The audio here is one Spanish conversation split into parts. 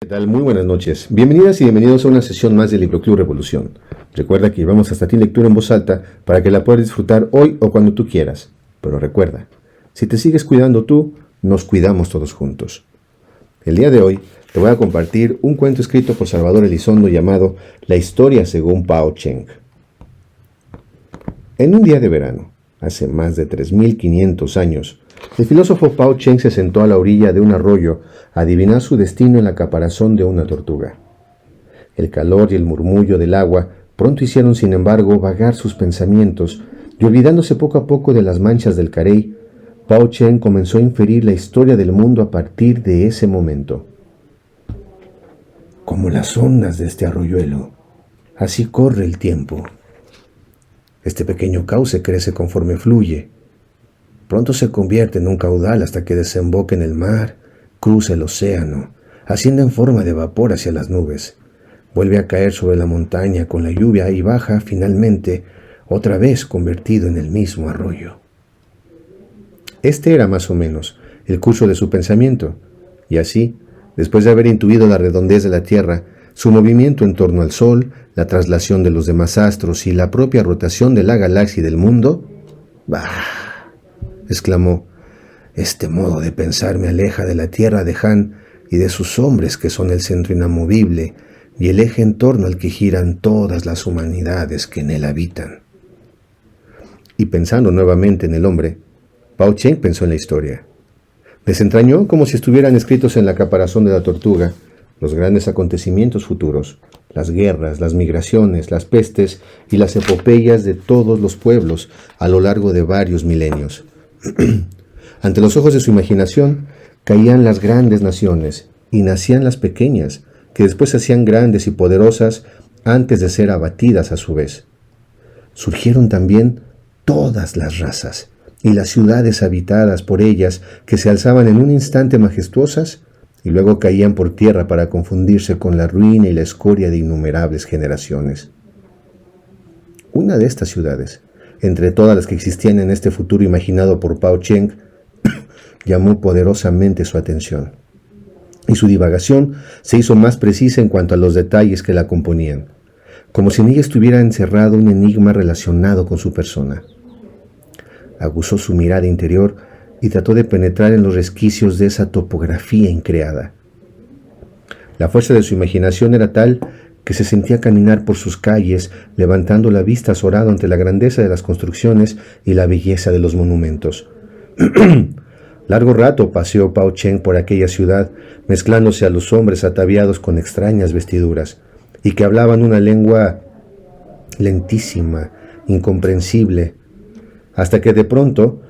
¿Qué tal? Muy buenas noches. Bienvenidas y bienvenidos a una sesión más del Libro Club Revolución. Recuerda que llevamos hasta ti lectura en voz alta para que la puedas disfrutar hoy o cuando tú quieras. Pero recuerda, si te sigues cuidando tú, nos cuidamos todos juntos. El día de hoy te voy a compartir un cuento escrito por Salvador Elizondo llamado La historia según Pao Cheng. En un día de verano, hace más de 3500 años, el filósofo Pao Cheng se sentó a la orilla de un arroyo a adivinar su destino en la caparazón de una tortuga. El calor y el murmullo del agua pronto hicieron, sin embargo, vagar sus pensamientos, y olvidándose poco a poco de las manchas del carey, Pao Cheng comenzó a inferir la historia del mundo a partir de ese momento. Como las ondas de este arroyuelo, así corre el tiempo. Este pequeño cauce crece conforme fluye. Pronto se convierte en un caudal hasta que desemboca en el mar, cruza el océano, asciende en forma de vapor hacia las nubes, vuelve a caer sobre la montaña con la lluvia y baja finalmente, otra vez convertido en el mismo arroyo. Este era más o menos el curso de su pensamiento, y así, después de haber intuido la redondez de la Tierra, su movimiento en torno al Sol, la traslación de los demás astros y la propia rotación de la galaxia y del mundo, ¡bah!, exclamó, este modo de pensar me aleja de la tierra de Han y de sus hombres que son el centro inamovible y el eje en torno al que giran todas las humanidades que en él habitan. Y pensando nuevamente en el hombre, Pao Cheng pensó en la historia. Desentrañó como si estuvieran escritos en la caparazón de la tortuga los grandes acontecimientos futuros, las guerras, las migraciones, las pestes y las epopeyas de todos los pueblos a lo largo de varios milenios. Ante los ojos de su imaginación caían las grandes naciones y nacían las pequeñas, que después se hacían grandes y poderosas antes de ser abatidas a su vez. Surgieron también todas las razas y las ciudades habitadas por ellas que se alzaban en un instante majestuosas y luego caían por tierra para confundirse con la ruina y la escoria de innumerables generaciones. Una de estas ciudades, entre todas las que existían en este futuro imaginado por Pao Cheng, llamó poderosamente su atención, y su divagación se hizo más precisa en cuanto a los detalles que la componían, como si en ella estuviera encerrado un enigma relacionado con su persona. Aguzó su mirada interior y trató de penetrar en los resquicios de esa topografía increada. La fuerza de su imaginación era tal que se sentía caminar por sus calles, levantando la vista azorado ante la grandeza de las construcciones y la belleza de los monumentos. Largo rato paseó Pao Cheng por aquella ciudad, mezclándose a los hombres ataviados con extrañas vestiduras, y que hablaban una lengua lentísima, incomprensible, hasta que de pronto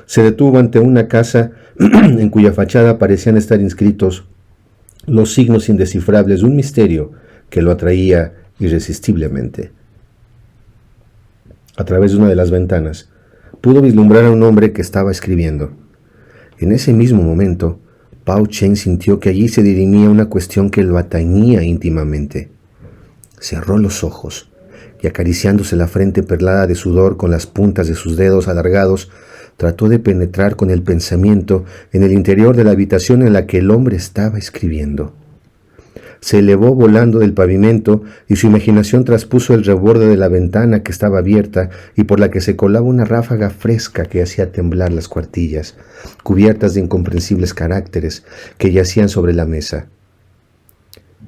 se detuvo ante una casa en cuya fachada parecían estar inscritos los signos indescifrables de un misterio que lo atraía irresistiblemente. A través de una de las ventanas, pudo vislumbrar a un hombre que estaba escribiendo. En ese mismo momento, Pao Cheng sintió que allí se dirimía una cuestión que lo atañía íntimamente. Cerró los ojos y, acariciándose la frente perlada de sudor con las puntas de sus dedos alargados, trató de penetrar con el pensamiento en el interior de la habitación en la que el hombre estaba escribiendo. Se elevó volando del pavimento y su imaginación traspuso el reborde de la ventana que estaba abierta y por la que se colaba una ráfaga fresca que hacía temblar las cuartillas, cubiertas de incomprensibles caracteres que yacían sobre la mesa.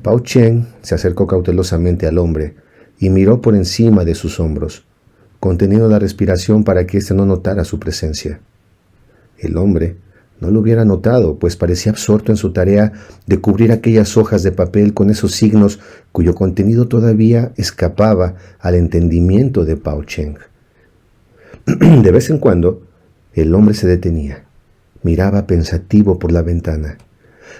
Pao Cheng se acercó cautelosamente al hombre y miró por encima de sus hombros, conteniendo la respiración para que éste no notara su presencia. El hombre no lo hubiera notado, pues parecía absorto en su tarea de cubrir aquellas hojas de papel con esos signos cuyo contenido todavía escapaba al entendimiento de Pao Cheng. De vez en cuando, el hombre se detenía, miraba pensativo por la ventana,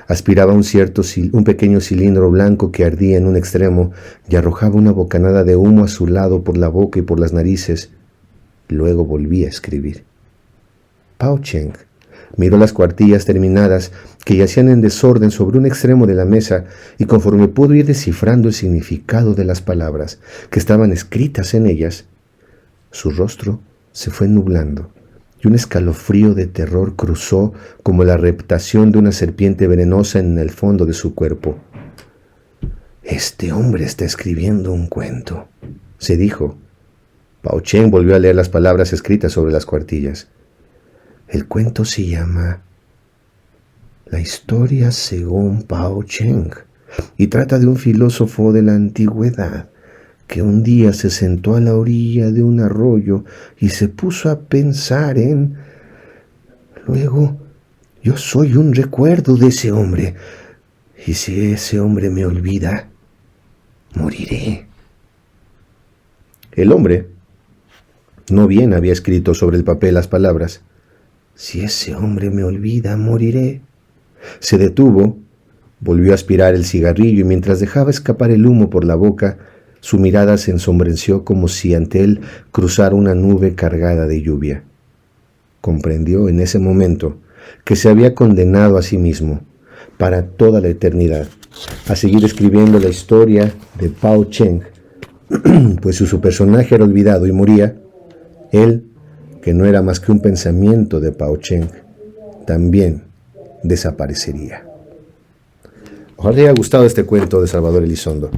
aspiraba un pequeño cilindro blanco que ardía en un extremo y arrojaba una bocanada de humo a su lado por la boca y por las narices. Luego volvía a escribir. Pao Cheng miró las cuartillas terminadas que yacían en desorden sobre un extremo de la mesa y conforme pudo ir descifrando el significado de las palabras que estaban escritas en ellas, su rostro se fue nublando y un escalofrío de terror cruzó como la reptación de una serpiente venenosa en el fondo de su cuerpo. Este hombre está escribiendo un cuento, se dijo. Pao Cheng volvió a leer las palabras escritas sobre las cuartillas. El cuento se llama La historia según Pao Cheng y trata de un filósofo de la antigüedad que un día se sentó a la orilla de un arroyo y se puso a pensar en... Luego, yo soy un recuerdo de ese hombre, y si ese hombre me olvida, moriré. El hombre no bien había escrito sobre el papel las palabras, si ese hombre me olvida, moriré. Se detuvo, volvió a aspirar el cigarrillo y mientras dejaba escapar el humo por la boca, su mirada se ensombreció como si ante él cruzara una nube cargada de lluvia. Comprendió en ese momento que se había condenado a sí mismo, para toda la eternidad, a seguir escribiendo la historia de Pao Cheng, pues si su personaje era olvidado y moría, él, que no era más que un pensamiento de Pao Cheng, también desaparecería. Ojalá te haya gustado este cuento de Salvador Elizondo.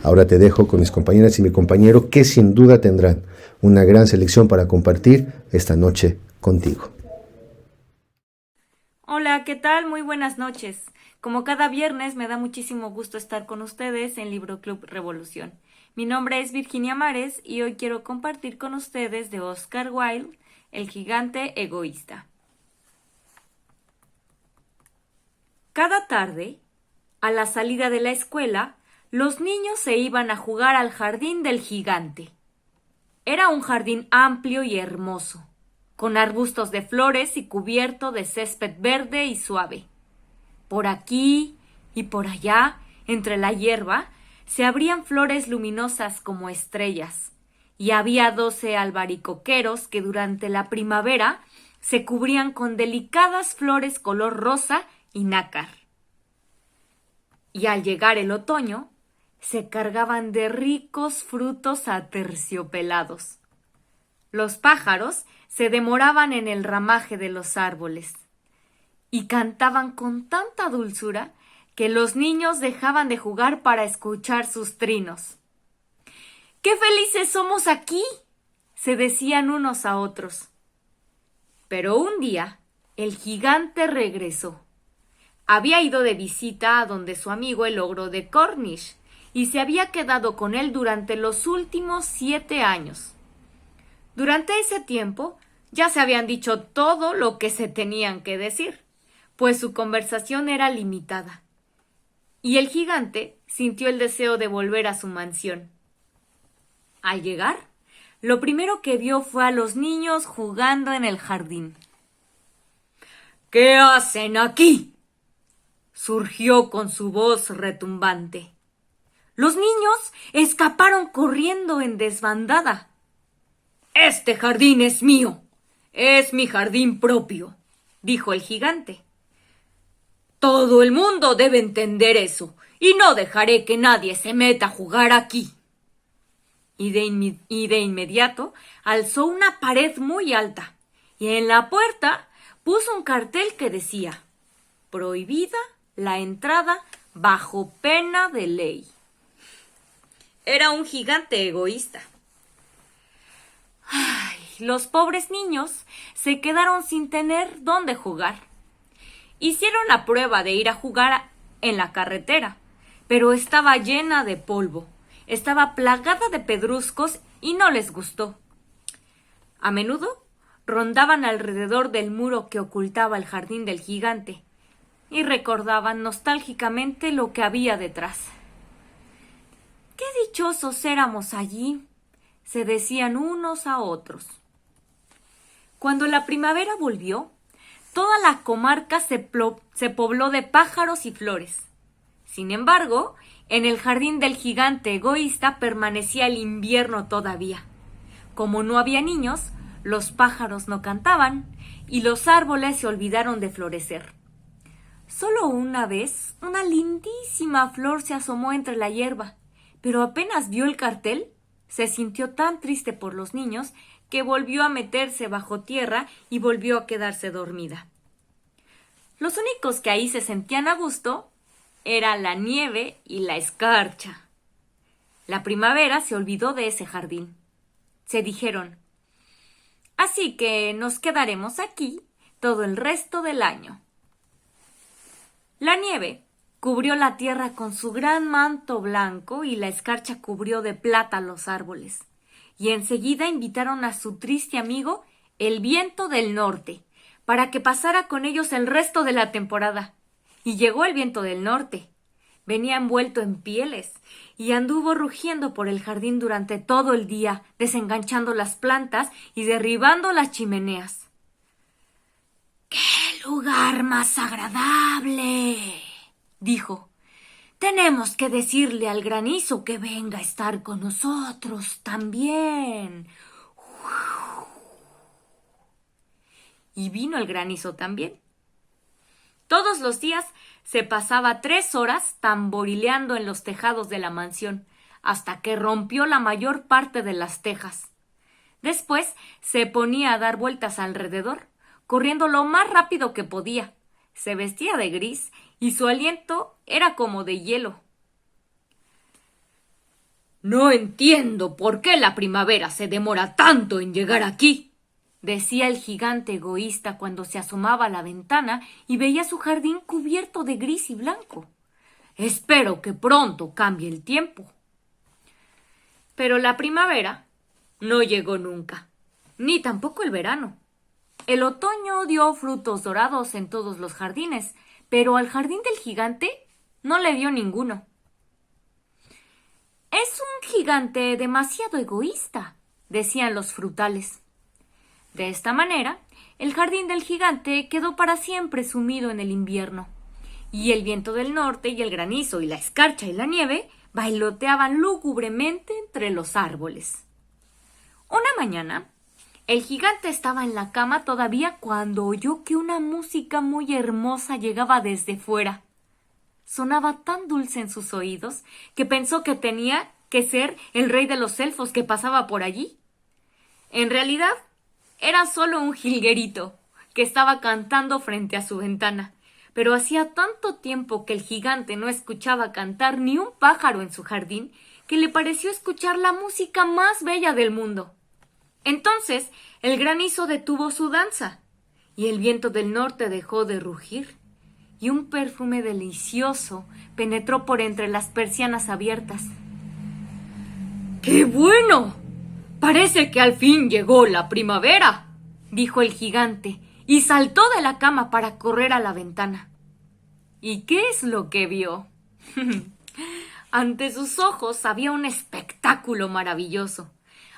Ahora te dejo con mis compañeras y mi compañero que sin duda tendrán una gran selección para compartir esta noche contigo. Hola, ¿qué tal? Muy buenas noches. Como cada viernes me da muchísimo gusto estar con ustedes en Libro Club Revolución. Mi nombre es Virginia Mares y hoy quiero compartir con ustedes de Oscar Wilde, El gigante egoísta. Cada tarde, a la salida de la escuela, los niños se iban a jugar al jardín del gigante. Era un jardín amplio y hermoso, con arbustos de flores y cubierto de césped verde y suave. Por aquí y por allá, entre la hierba, se abrían flores luminosas como estrellas, y había 12 albaricoqueros que durante la primavera se cubrían con delicadas flores color rosa y nácar. Y al llegar el otoño, se cargaban de ricos frutos aterciopelados. Los pájaros se demoraban en el ramaje de los árboles y cantaban con tanta dulzura que los niños dejaban de jugar para escuchar sus trinos. ¡Qué felices somos aquí!, se decían unos a otros. Pero un día el gigante regresó. Había ido de visita a donde su amigo el ogro de Cornish y se había quedado con él durante los últimos 7 años. Durante ese tiempo ya se habían dicho todo lo que se tenían que decir, pues su conversación era limitada. Y el gigante sintió el deseo de volver a su mansión. Al llegar, lo primero que vio fue a los niños jugando en el jardín. ¿Qué hacen aquí?, surgió con su voz retumbante. Los niños escaparon corriendo en desbandada. «Este jardín es mío, es mi jardín propio», dijo el gigante. «Todo el mundo debe entender eso, y no dejaré que nadie se meta a jugar aquí». Y de inmediato alzó una pared muy alta, y en la puerta puso un cartel que decía: «Prohibida la entrada bajo pena de ley». Era un gigante egoísta. Ay, los pobres niños se quedaron sin tener dónde jugar. Hicieron la prueba de ir a jugar en la carretera, pero estaba llena de polvo, estaba plagada de pedruscos y no les gustó. A menudo rondaban alrededor del muro que ocultaba el jardín del gigante y recordaban nostálgicamente lo que había detrás. «Qué dichosos éramos allí», se decían unos a otros. Cuando la primavera volvió, toda la comarca se pobló de pájaros y flores. Sin embargo, en el jardín del gigante egoísta permanecía el invierno todavía. Como no había niños, los pájaros no cantaban y los árboles se olvidaron de florecer. Solo una vez, una lindísima flor se asomó entre la hierba, pero apenas vio el cartel, se sintió tan triste por los niños que volvió a meterse bajo tierra y volvió a quedarse dormida. Los únicos que ahí se sentían a gusto eran la nieve y la escarcha. La primavera se olvidó de ese jardín. Se dijeron: así que nos quedaremos aquí todo el resto del año. La nieve cubrió la tierra con su gran manto blanco y la escarcha cubrió de plata los árboles. Y enseguida invitaron a su triste amigo, el viento del norte, para que pasara con ellos el resto de la temporada. Y llegó el viento del norte. Venía envuelto en pieles y anduvo rugiendo por el jardín durante todo el día, desenganchando las plantas y derribando las chimeneas. ¡Qué lugar más agradable!, dijo. Tenemos que decirle al granizo que venga a estar con nosotros también. Y vino el granizo también. Todos los días se pasaba 3 horas tamborileando en los tejados de la mansión, hasta que rompió la mayor parte de las tejas. Después se ponía a dar vueltas alrededor, corriendo lo más rápido que podía. Se vestía de gris y su aliento era como de hielo. «No entiendo por qué la primavera se demora tanto en llegar aquí», decía el gigante egoísta cuando se asomaba a la ventana y veía su jardín cubierto de gris y blanco. «Espero que pronto cambie el tiempo». Pero la primavera no llegó nunca, ni tampoco el verano. El otoño dio frutos dorados en todos los jardines, pero al jardín del gigante no le dio ninguno. «Es un gigante demasiado egoísta», decían los frutales. De esta manera, el jardín del gigante quedó para siempre sumido en el invierno, y el viento del norte y el granizo y la escarcha y la nieve bailoteaban lúgubremente entre los árboles. Una mañana, el gigante estaba en la cama todavía cuando oyó que una música muy hermosa llegaba desde fuera. Sonaba tan dulce en sus oídos que pensó que tenía que ser el rey de los elfos que pasaba por allí. En realidad, era solo un jilguerito que estaba cantando frente a su ventana, pero hacía tanto tiempo que el gigante no escuchaba cantar ni un pájaro en su jardín que le pareció escuchar la música más bella del mundo. Entonces el granizo detuvo su danza y el viento del norte dejó de rugir y un perfume delicioso penetró por entre las persianas abiertas. ¡Qué bueno! Parece que al fin llegó la primavera, dijo el gigante y saltó de la cama para correr a la ventana. ¿Y qué es lo que vio? Ante sus ojos había un espectáculo maravilloso.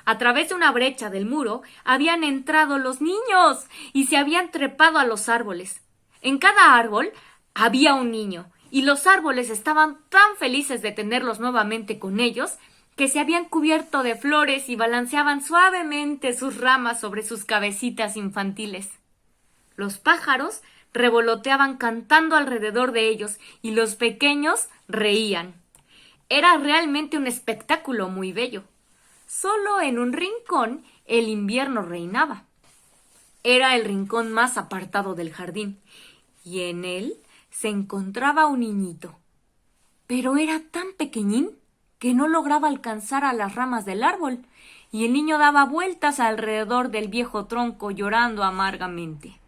A través de una brecha del muro habían entrado los niños y se habían trepado a los árboles. En cada árbol había un niño y los árboles estaban tan felices de tenerlos nuevamente con ellos que se habían cubierto de flores y balanceaban suavemente sus ramas sobre sus cabecitas infantiles. Los pájaros revoloteaban cantando alrededor de ellos y los pequeños reían. Era realmente un espectáculo muy bello. Solo en un rincón el invierno reinaba. Era el rincón más apartado del jardín, y en él se encontraba un niñito. Pero era tan pequeñín que no lograba alcanzar a las ramas del árbol, y el niño daba vueltas alrededor del viejo tronco llorando amargamente.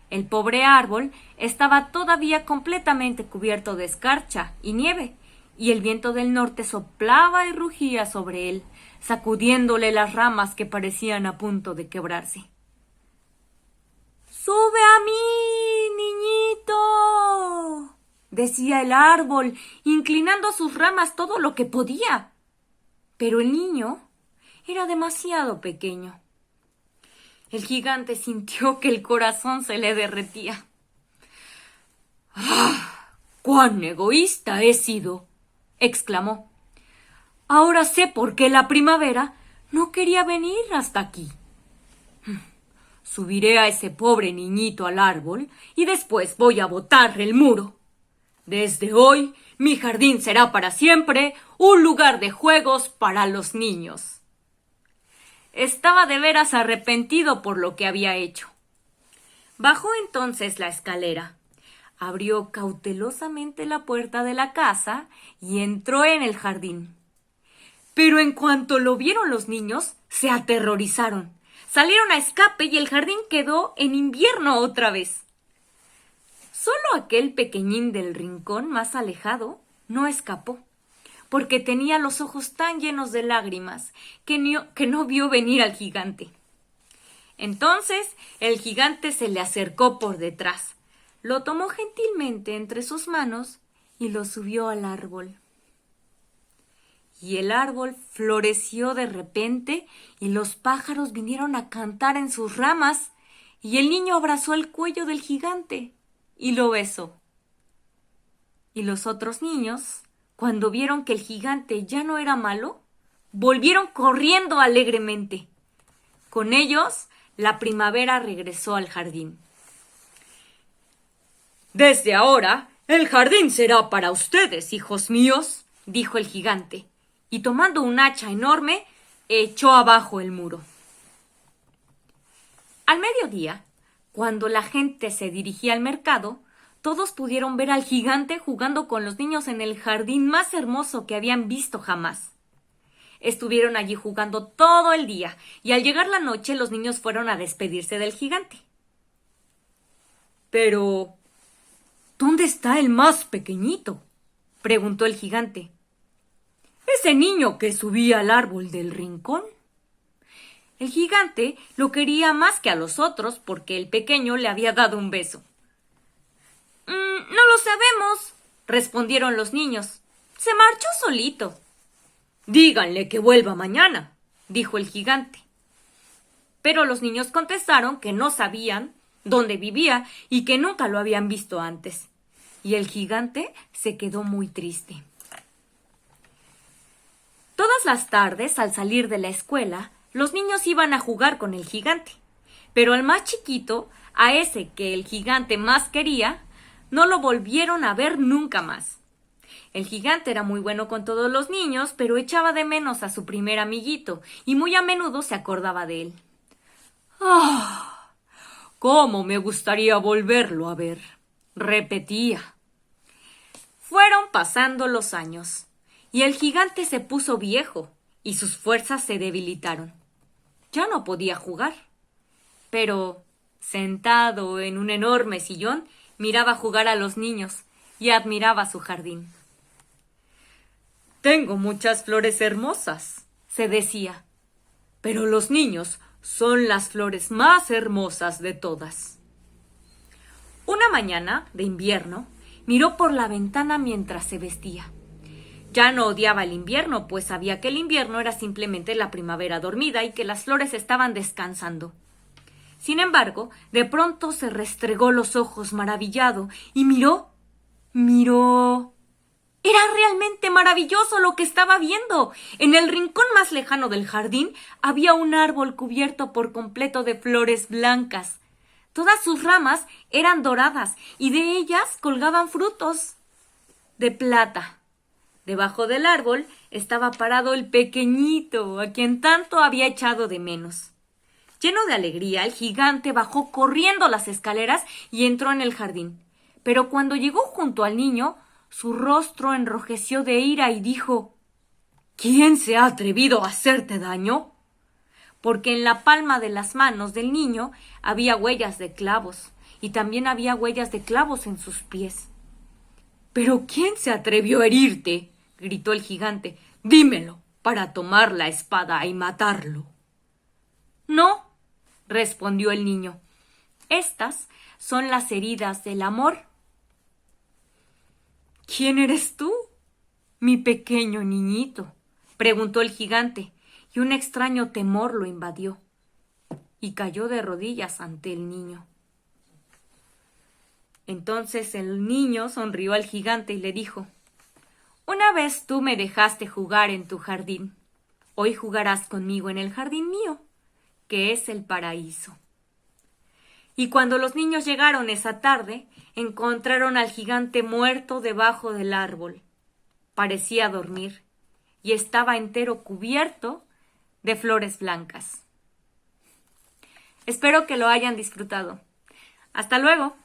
El pobre árbol estaba todavía completamente cubierto de escarcha y nieve, y el viento del norte soplaba y rugía sobre él, sacudiéndole las ramas que parecían a punto de quebrarse. «¡Sube a mí, niñito!», decía el árbol, inclinando sus ramas todo lo que podía. Pero el niño era demasiado pequeño. El gigante sintió que el corazón se le derretía. «¡Ah! ¡Cuán egoísta he sido!», exclamó. «Ahora sé por qué la primavera no quería venir hasta aquí. Subiré a ese pobre niñito al árbol y después voy a botar el muro. Desde hoy Mi jardín será para siempre un lugar de juegos para los niños. Estaba de veras arrepentido por lo que había hecho. Bajó entonces la escalera, abrió cautelosamente la puerta de la casa y entró en el jardín. Pero en cuanto lo vieron los niños, se aterrorizaron. Salieron a escape y el jardín quedó en invierno otra vez. Solo aquel pequeñín del rincón más alejado no escapó, porque tenía los ojos tan llenos de lágrimas que no vio venir al gigante. Entonces el gigante se le acercó por detrás, lo tomó gentilmente entre sus manos y lo subió al árbol. Y el árbol floreció de repente y los pájaros vinieron a cantar en sus ramas y el niño abrazó el cuello del gigante y lo besó. Y los otros niños, cuando vieron que el gigante ya no era malo, volvieron corriendo alegremente. Con ellos, la primavera regresó al jardín. «Desde ahora, el jardín será para ustedes, hijos míos», dijo el gigante, y tomando un hacha enorme, echó abajo el muro. Al mediodía, cuando la gente se dirigía al mercado, todos pudieron ver al gigante jugando con los niños en el jardín más hermoso que habían visto jamás. Estuvieron allí jugando todo el día, y al llegar la noche los niños fueron a despedirse del gigante. «Pero, ¿dónde está el más pequeñito?», preguntó el gigante. «Ese niño que subía al árbol del rincón». El gigante lo quería más que a los otros porque el pequeño le había dado un beso. «No lo sabemos», respondieron los niños. «Se marchó solito». «Díganle que vuelva mañana», dijo el gigante. Pero los niños contestaron que no sabían dónde vivía y que nunca lo habían visto antes. Y el gigante se quedó muy triste. Todas las tardes, al salir de la escuela, los niños iban a jugar con el gigante. Pero al más chiquito, a ese que el gigante más quería, no lo volvieron a ver nunca más. El gigante era muy bueno con todos los niños, pero echaba de menos a su primer amiguito y muy a menudo se acordaba de él. «¡Ah! ¡Cómo me gustaría volverlo a ver!», repetía. Fueron pasando los años y el gigante se puso viejo y sus fuerzas se debilitaron. Ya no podía jugar, pero sentado en un enorme sillón miraba jugar a los niños y admiraba su jardín. «Tengo muchas flores hermosas», se decía, «pero los niños son las flores más hermosas de todas». Una mañana de invierno miró por la ventana mientras se vestía. Ya no odiaba el invierno, pues sabía que el invierno era simplemente la primavera dormida y que las flores estaban descansando. Sin embargo, de pronto se restregó los ojos maravillado y miró. Era realmente maravilloso lo que estaba viendo. En el rincón más lejano del jardín había un árbol cubierto por completo de flores blancas. Todas sus ramas eran doradas y de ellas colgaban frutos de plata. Debajo del árbol estaba parado el pequeñito, a quien tanto había echado de menos. Lleno de alegría, el gigante bajó corriendo las escaleras y entró en el jardín. Pero cuando llegó junto al niño, su rostro enrojeció de ira y dijo: «¿Quién se ha atrevido a hacerte daño?», porque en la palma de las manos del niño había huellas de clavos y también había huellas de clavos en sus pies. «¿Pero quién se atrevió a herirte?», gritó el gigante. «Dímelo, para tomar la espada y matarlo». «No», respondió el niño. «Estas son las heridas del amor». «¿Quién eres tú, mi pequeño niñito?», preguntó el gigante, y un extraño temor lo invadió, y cayó de rodillas ante el niño. Entonces el niño sonrió al gigante y le dijo: «Una vez tú me dejaste jugar en tu jardín. Hoy jugarás conmigo en el jardín mío, que es el paraíso». Y cuando los niños llegaron esa tarde, encontraron al gigante muerto debajo del árbol. Parecía dormir y estaba entero cubierto de flores blancas. Espero que lo hayan disfrutado. Hasta luego.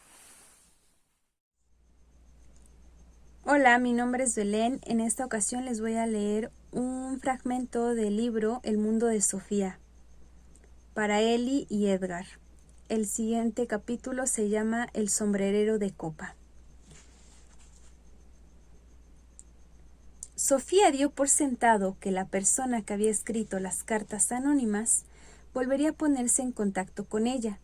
Hola, mi nombre es Belén. En esta ocasión les voy a leer un fragmento del libro El mundo de Sofía, para Eli y Edgar. El siguiente capítulo se llama El sombrerero de copa. Sofía dio por sentado que la persona que había escrito las cartas anónimas volvería a ponerse en contacto con ella.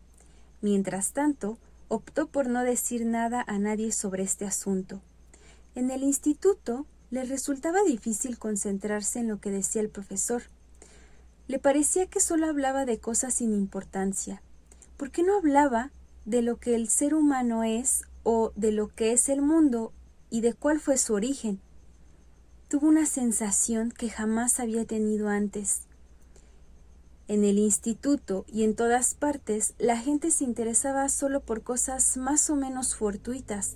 Mientras tanto, optó por no decir nada a nadie sobre este asunto. En el instituto le resultaba difícil concentrarse en lo que decía el profesor. Le parecía que solo hablaba de cosas sin importancia. ¿Por qué no hablaba de lo que el ser humano es o de lo que es el mundo y de cuál fue su origen? Tuvo una sensación que jamás había tenido antes. En el instituto y en todas partes la gente se interesaba solo por cosas más o menos fortuitas,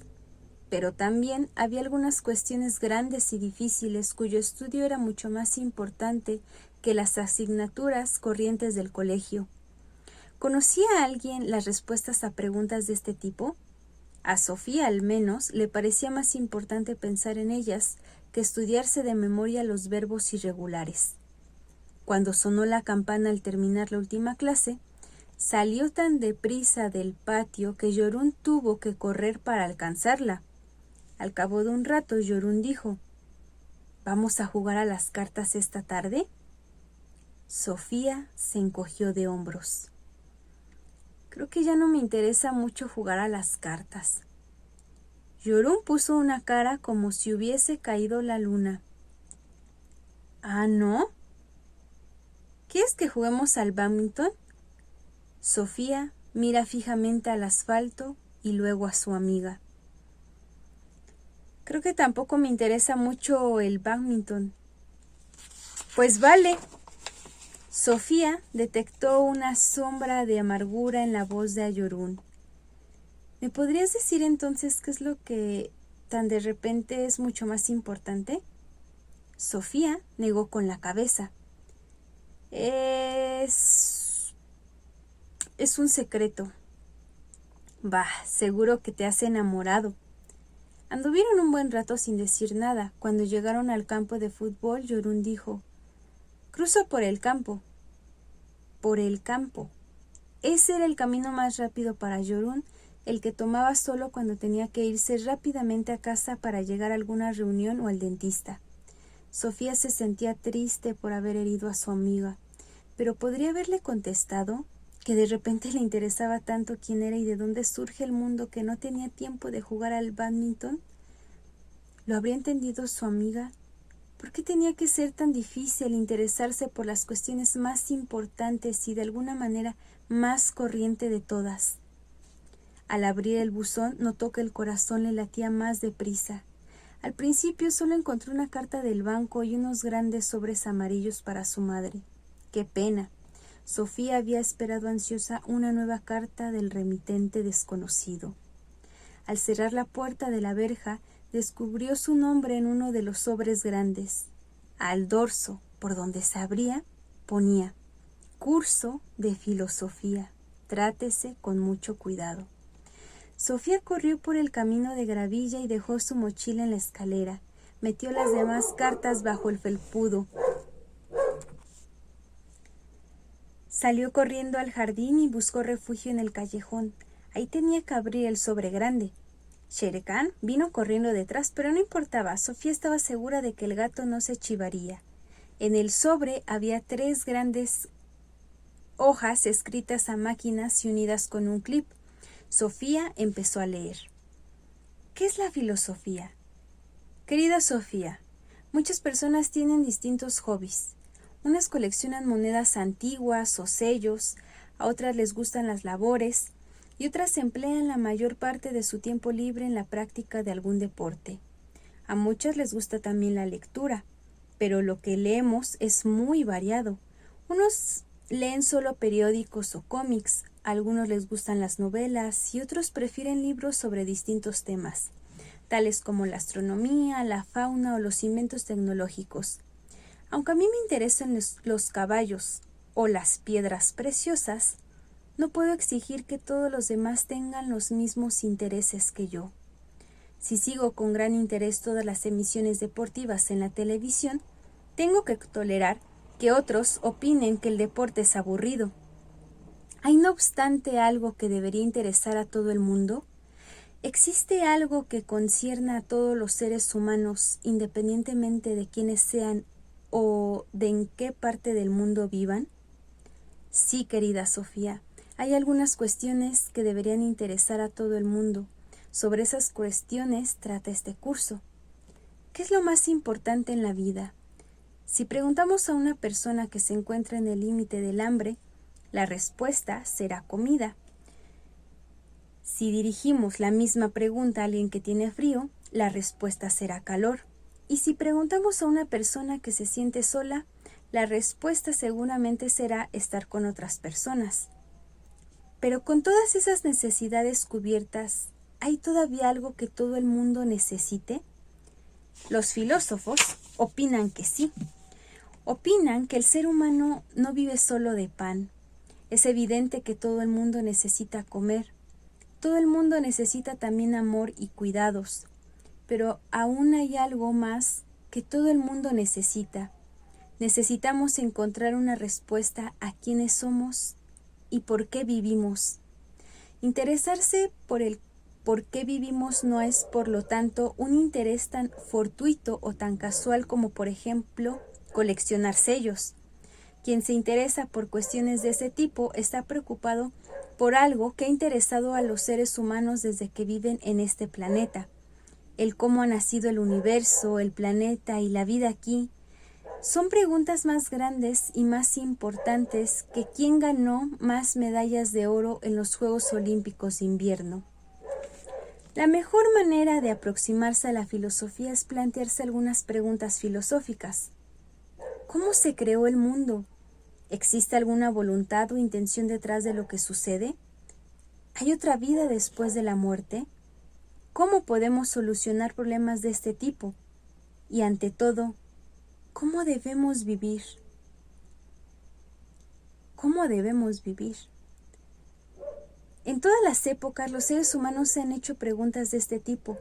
pero también había algunas cuestiones grandes y difíciles cuyo estudio era mucho más importante que las asignaturas corrientes del colegio. ¿Conocía a alguien las respuestas a preguntas de este tipo? A Sofía, al menos, le parecía más importante pensar en ellas que estudiarse de memoria los verbos irregulares. Cuando sonó la campana al terminar la última clase, salió tan deprisa del patio que Jorún tuvo que correr para alcanzarla. Al cabo de un rato, Jorún dijo: ¿Vamos a jugar a las cartas esta tarde? Sofía se encogió de hombros. Creo que ya no me interesa mucho jugar a las cartas. Jorún puso una cara como si hubiese caído la luna. ¿Ah, no? ¿Quieres que juguemos al bádminton? Sofía mira fijamente al asfalto y luego a su amiga. Creo que tampoco me interesa mucho el bádminton. Pues vale. Sofía detectó una sombra de amargura en la voz de Jorún. ¿Me podrías decir entonces qué es lo que tan de repente es mucho más importante? Sofía negó con la cabeza. Es un secreto. Bah, seguro que te has enamorado. Anduvieron un buen rato sin decir nada. Cuando llegaron al campo de fútbol, Jorún dijo: «Cruzo por el campo». Por el campo. Ese era el camino más rápido para Jorún, el que tomaba solo cuando tenía que irse rápidamente a casa para llegar a alguna reunión o al dentista. Sofía se sentía triste por haber herido a su amiga, pero ¿podría haberle contestado que de repente le interesaba tanto quién era y de dónde surge el mundo que no tenía tiempo de jugar al bádminton? ¿Lo habría entendido su amiga? ¿Por qué tenía que ser tan difícil interesarse por las cuestiones más importantes y de alguna manera más corriente de todas? Al abrir el buzón notó que el corazón le latía más deprisa. Al principio solo encontró una carta del banco y unos grandes sobres amarillos para su madre. ¡Qué pena! Sofía había esperado ansiosa una nueva carta del remitente desconocido. Al cerrar la puerta de la verja, descubrió su nombre en uno de los sobres grandes. Al dorso, por donde se abría, ponía: Curso de Filosofía. Trátese con mucho cuidado. Sofía corrió por el camino de gravilla y dejó su mochila en la escalera. Metió las demás cartas bajo el felpudo. Salió corriendo al jardín y buscó refugio en el callejón. Ahí tenía que abrir el sobre grande. Shere Khan vino corriendo detrás, pero no importaba. Sofía estaba segura de que el gato no se chivaría. En el sobre había 3 grandes hojas escritas a máquinas y unidas con un clip. Sofía empezó a leer. ¿Qué es la filosofía? Querida Sofía, muchas personas tienen distintos hobbies. Unas coleccionan monedas antiguas o sellos, a otras les gustan las labores y otras emplean la mayor parte de su tiempo libre en la práctica de algún deporte. A muchas les gusta también la lectura, pero lo que leemos es muy variado. Unos leen solo periódicos o cómics, A algunos les gustan las novelas y otros prefieren libros sobre distintos temas, tales como la astronomía, la fauna o los inventos tecnológicos. Aunque a mí me interesan los caballos o las piedras preciosas, no puedo exigir que todos los demás tengan los mismos intereses que yo. Si sigo con gran interés todas las emisiones deportivas en la televisión, tengo que tolerar que otros opinen que el deporte es aburrido. ¿Hay no obstante algo que debería interesar a todo el mundo? ¿Existe algo que concierna a todos los seres humanos, independientemente de quiénes sean o de en qué parte del mundo vivan? Sí, querida Sofía, hay algunas cuestiones que deberían interesar a todo el mundo. Sobre esas cuestiones trata este curso. ¿Qué es lo más importante en la vida? Si preguntamos a una persona que se encuentra en el límite del hambre, la respuesta será comida. Si dirigimos la misma pregunta a alguien que tiene frío, la respuesta será calor. Y si preguntamos a una persona que se siente sola, la respuesta seguramente será estar con otras personas. Pero con todas esas necesidades cubiertas, ¿hay todavía algo que todo el mundo necesite? Los filósofos opinan que sí. Opinan que el ser humano no vive solo de pan. Es evidente que todo el mundo necesita comer. Todo el mundo necesita también amor y cuidados. Pero aún hay algo más que todo el mundo necesita. Necesitamos encontrar una respuesta a quiénes somos y por qué vivimos. Interesarse por el por qué vivimos no es, por lo tanto, un interés tan fortuito o tan casual como, por ejemplo, coleccionar sellos. Quien se interesa por cuestiones de ese tipo está preocupado por algo que ha interesado a los seres humanos desde que viven en este planeta. El cómo ha nacido el universo, el planeta y la vida aquí, son preguntas más grandes y más importantes que quién ganó más medallas de oro en los Juegos Olímpicos de Invierno. La mejor manera de aproximarse a la filosofía es plantearse algunas preguntas filosóficas. ¿Cómo se creó el mundo? ¿Existe alguna voluntad o intención detrás de lo que sucede? ¿Hay otra vida después de la muerte? ¿Cómo podemos solucionar problemas de este tipo? Y ante todo, ¿cómo debemos vivir? ¿Cómo debemos vivir? En todas las épocas los seres humanos se han hecho preguntas de este tipo.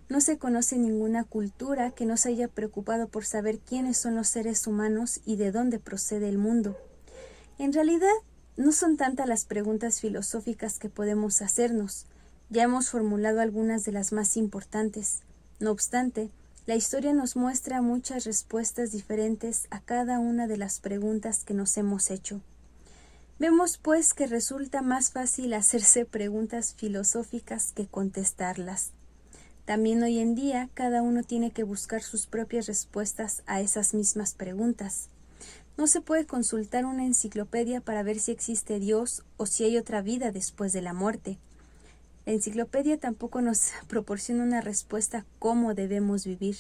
No se conoce ninguna cultura que no se haya preocupado por saber quiénes son los seres humanos y de dónde procede el mundo. En realidad, no son tantas las preguntas filosóficas que podemos hacernos. Ya hemos formulado algunas de las más importantes. No obstante, la historia nos muestra muchas respuestas diferentes a cada una de las preguntas que nos hemos hecho. Vemos pues que resulta más fácil hacerse preguntas filosóficas que contestarlas. También hoy en día cada uno tiene que buscar sus propias respuestas a esas mismas preguntas. No se puede consultar una enciclopedia para ver si existe Dios o si hay otra vida después de la muerte. La enciclopedia tampoco nos proporciona una respuesta a cómo debemos vivir.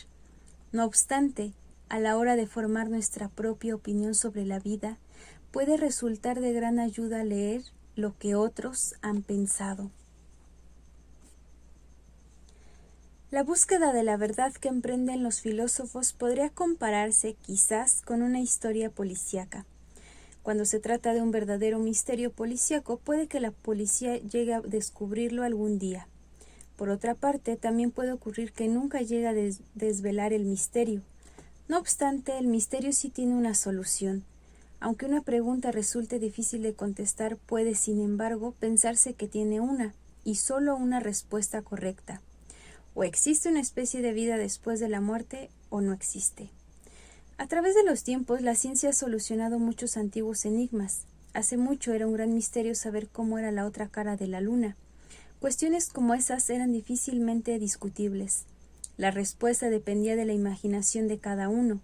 No obstante, a la hora de formar nuestra propia opinión sobre la vida, puede resultar de gran ayuda leer lo que otros han pensado. La búsqueda de la verdad que emprenden los filósofos podría compararse, quizás, con una historia policíaca. Cuando se trata de un verdadero misterio policíaco, puede que la policía llegue a descubrirlo algún día. Por otra parte, también puede ocurrir que nunca llegue a desvelar el misterio. No obstante, el misterio sí tiene una solución. Aunque una pregunta resulte difícil de contestar, puede, sin embargo, pensarse que tiene una, y solo una respuesta correcta. O existe una especie de vida después de la muerte, o no existe. A través de los tiempos, la ciencia ha solucionado muchos antiguos enigmas. Hace mucho era un gran misterio saber cómo era la otra cara de la luna. Cuestiones como esas eran difícilmente discutibles. La respuesta dependía de la imaginación de cada uno.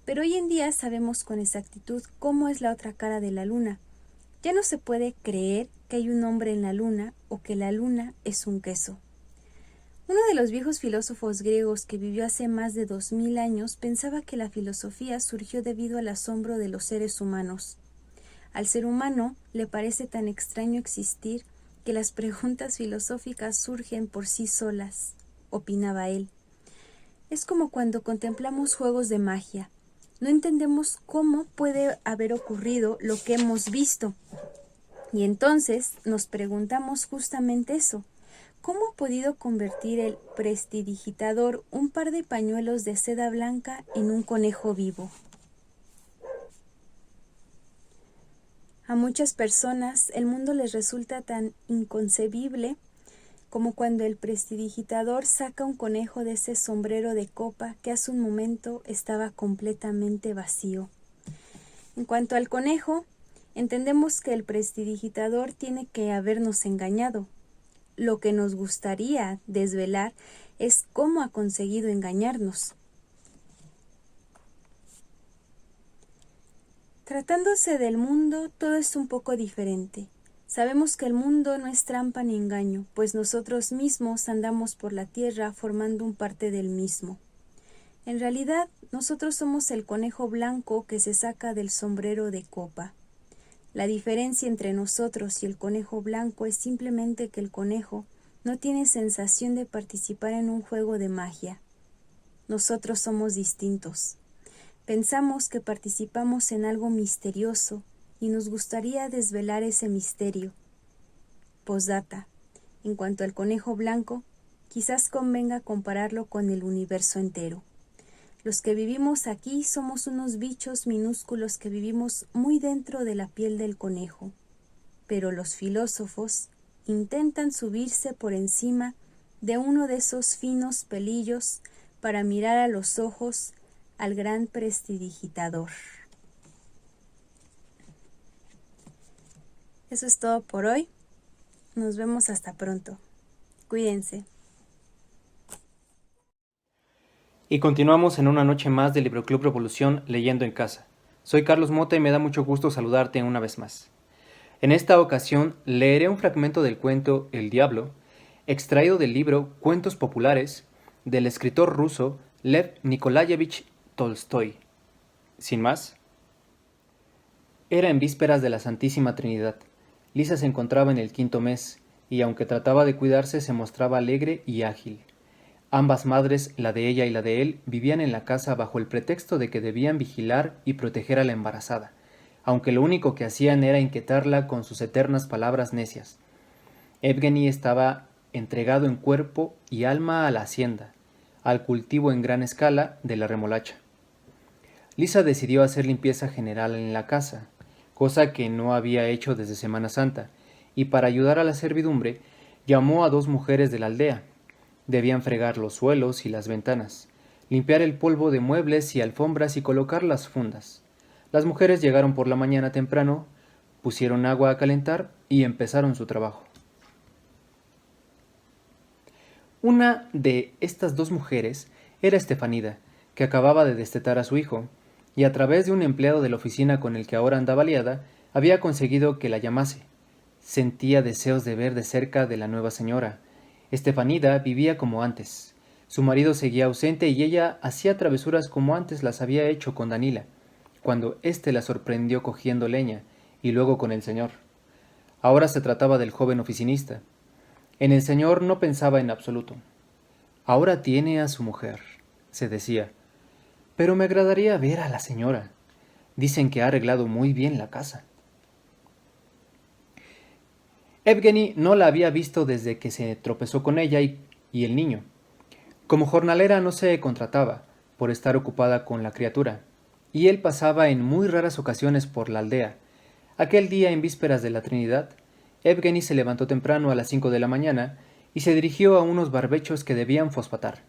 Pero hoy en día sabemos con exactitud cómo es la otra cara de la luna. Ya no se puede creer que hay un hombre en la luna o que la luna es un queso. Uno de los viejos filósofos griegos que vivió hace más de 2000 años pensaba que la filosofía surgió debido al asombro de los seres humanos. Al ser humano le parece tan extraño existir que las preguntas filosóficas surgen por sí solas, opinaba él. Es como cuando contemplamos juegos de magia. No entendemos cómo puede haber ocurrido lo que hemos visto. Y entonces nos preguntamos justamente eso. ¿Cómo ha podido convertir el prestidigitador un par de pañuelos de seda blanca en un conejo vivo? A muchas personas el mundo les resulta tan inconcebible como cuando el prestidigitador saca un conejo de ese sombrero de copa que hace un momento estaba completamente vacío. En cuanto al conejo, entendemos que el prestidigitador tiene que habernos engañado. Lo que nos gustaría desvelar es cómo ha conseguido engañarnos. Tratándose del mundo, todo es un poco diferente. Sabemos que el mundo no es trampa ni engaño, pues nosotros mismos andamos por la tierra formando un parte del mismo. En realidad, nosotros somos el conejo blanco que se saca del sombrero de copa. La diferencia entre nosotros y el conejo blanco es simplemente que el conejo no tiene sensación de participar en un juego de magia. Nosotros somos distintos. Pensamos que participamos en algo misterioso y nos gustaría desvelar ese misterio. Postdata. En cuanto al conejo blanco, quizás convenga compararlo con el universo entero. Los que vivimos aquí somos unos bichos minúsculos que vivimos muy dentro de la piel del conejo. Pero los filósofos intentan subirse por encima de uno de esos finos pelillos para mirar a los ojos al gran prestidigitador. Eso es todo por hoy. Nos vemos hasta pronto. Cuídense. Y continuamos en una noche más del Libroclub Revolución leyendo en casa. Soy Carlos Mota y me da mucho gusto saludarte una vez más. En esta ocasión leeré un fragmento del cuento El Diablo, extraído del libro Cuentos Populares del escritor ruso Lev Nikolayevich Tolstoy. Sin más. Era en vísperas de la Santísima Trinidad. Lisa se encontraba en el 5º mes y aunque trataba de cuidarse se mostraba alegre y ágil. Ambas madres, la de ella y la de él, vivían en la casa bajo el pretexto de que debían vigilar y proteger a la embarazada, aunque lo único que hacían era inquietarla con sus eternas palabras necias. Evgeny estaba entregado en cuerpo y alma a la hacienda, al cultivo en gran escala de la remolacha. Lisa decidió hacer limpieza general en la casa, cosa que no había hecho desde Semana Santa, y para ayudar a la servidumbre llamó a 2 mujeres de la aldea. Debían fregar los suelos y las ventanas, limpiar el polvo de muebles y alfombras y colocar las fundas. Las mujeres llegaron por la mañana temprano, pusieron agua a calentar y empezaron su trabajo. Una de estas 2 mujeres era Estefanida, que acababa de destetar a su hijo, y a través de un empleado de la oficina con el que ahora andaba liada, había conseguido que la llamase. Sentía deseos de ver de cerca de la nueva señora. Estefanida vivía como antes. Su marido seguía ausente y ella hacía travesuras como antes las había hecho con Danila, cuando éste la sorprendió cogiendo leña, y luego con el señor. Ahora se trataba del joven oficinista. En el señor no pensaba en absoluto. Ahora tiene a su mujer, se decía, pero me agradaría ver a la señora. Dicen que ha arreglado muy bien la casa. Evgeny no la había visto desde que se tropezó con ella y el niño. Como jornalera no se contrataba, por estar ocupada con la criatura, y él pasaba en muy raras ocasiones por la aldea. Aquel día, en vísperas de la Trinidad, Evgeny se levantó temprano a las 5 de la mañana y se dirigió a unos barbechos que debían fosfatar.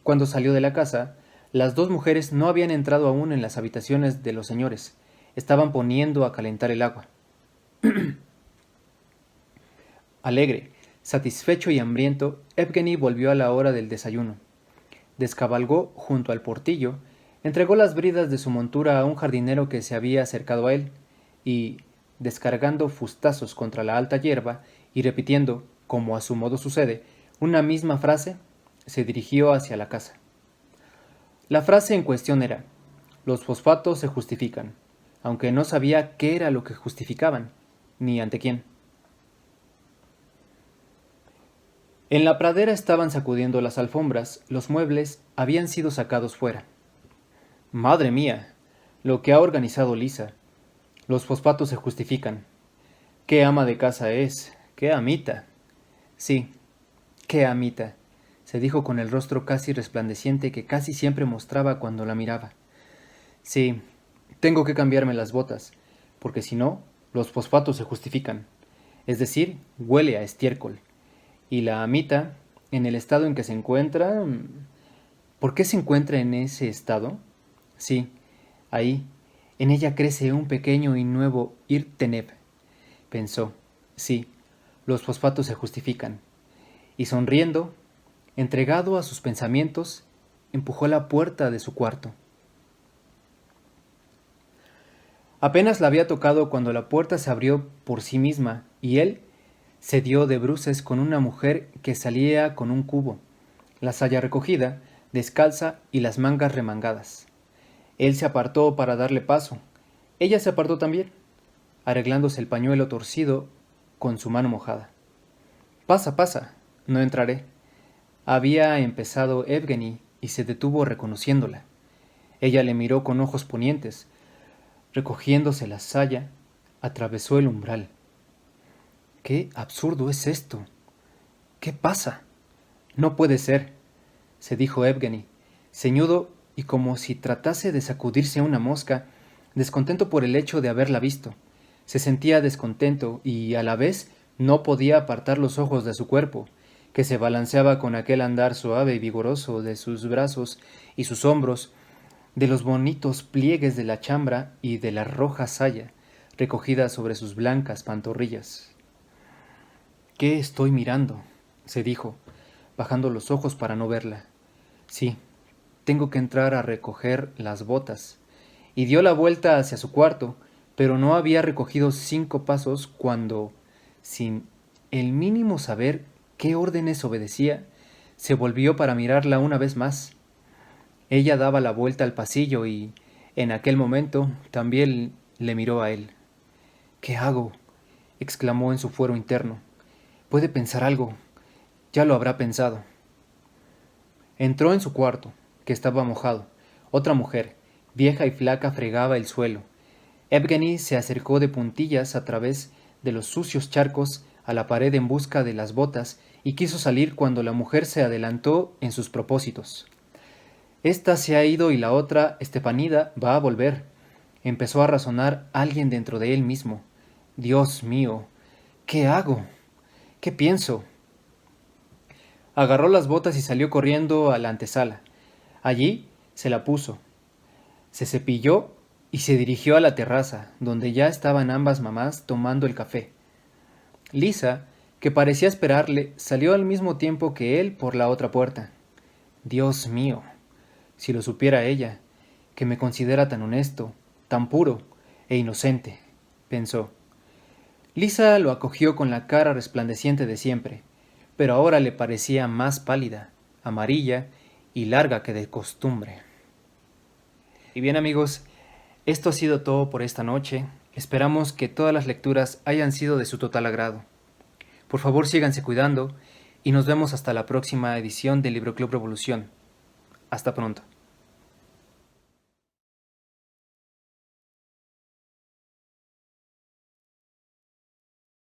Cuando salió de la casa, las 2 mujeres no habían entrado aún en las habitaciones de los señores. Estaban poniendo a calentar el agua. Alegre, satisfecho y hambriento, Evgeny volvió a la hora del desayuno. Descabalgó junto al portillo, entregó las bridas de su montura a un jardinero que se había acercado a él, y, descargando fustazos contra la alta hierba y repitiendo, como a su modo sucede, una misma frase, se dirigió hacia la casa. La frase en cuestión era: los fosfatos se justifican, aunque no sabía qué era lo que justificaban, ni ante quién. En la pradera estaban sacudiendo las alfombras, los muebles habían sido sacados fuera. Madre mía, lo que ha organizado Lisa. Los fosfatos se justifican. Qué ama de casa es, qué amita. Sí, qué amita, se dijo con el rostro casi resplandeciente que casi siempre mostraba cuando la miraba. Sí, tengo que cambiarme las botas, porque si no, los fosfatos se justifican. Es decir, huele a estiércol. Y la amita, en el estado en que se encuentra... ¿Por qué se encuentra en ese estado? Sí, ahí, en ella crece un pequeño y nuevo Irteneb. Pensó, sí, los fosfatos se justifican. Y sonriendo, entregado a sus pensamientos, empujó la puerta de su cuarto. Apenas la había tocado cuando la puerta se abrió por sí misma y él se dio de bruces con una mujer que salía con un cubo, la saya recogida, descalza y las mangas remangadas. Él se apartó para darle paso. Ella se apartó también, arreglándose el pañuelo torcido con su mano mojada. Pasa, pasa, no entraré. Había empezado Evgeny y se detuvo reconociéndola. Ella le miró con ojos ponientes. Recogiéndose la saya, atravesó el umbral. ¡Qué absurdo es esto! ¿Qué pasa? No puede ser, se dijo Evgeny, ceñudo y como si tratase de sacudirse una mosca, descontento por el hecho de haberla visto. Se sentía descontento y, a la vez, no podía apartar los ojos de su cuerpo, que se balanceaba con aquel andar suave y vigoroso de sus brazos y sus hombros, de los bonitos pliegues de la chambra y de la roja saya, recogida sobre sus blancas pantorrillas. ¿Qué estoy mirando?, se dijo, bajando los ojos para no verla. Sí, tengo que entrar a recoger las botas. Y dio la vuelta hacia su cuarto, pero no había recogido 5 pasos cuando, sin el mínimo saber qué órdenes obedecía, se volvió para mirarla una vez más. Ella daba la vuelta al pasillo y, en aquel momento, también le miró a él. ¿Qué hago?, exclamó en su fuero interno. Puede pensar algo. Ya lo habrá pensado. Entró en su cuarto, que estaba mojado. Otra mujer, vieja y flaca, fregaba el suelo. Evgeny se acercó de puntillas a través de los sucios charcos a la pared en busca de las botas y quiso salir cuando la mujer se adelantó en sus propósitos. Esta se ha ido y la otra, Estepanida, va a volver. Empezó a razonar alguien dentro de él mismo. Dios mío, ¿qué hago? ¿Qué pienso? Agarró las botas y salió corriendo a la antesala. Allí se la puso. Se cepilló y se dirigió a la terraza, donde ya estaban ambas mamás tomando el café. Lisa, que parecía esperarle, salió al mismo tiempo que él por la otra puerta. Dios mío, si lo supiera ella, que me considera tan honesto, tan puro e inocente, pensó. Lisa lo acogió con la cara resplandeciente de siempre, pero ahora le parecía más pálida, amarilla y larga que de costumbre. Y bien, amigos, esto ha sido todo por esta noche. Esperamos que todas las lecturas hayan sido de su total agrado. Por favor, síganse cuidando y nos vemos hasta la próxima edición del Libro Club Revolución. Hasta pronto.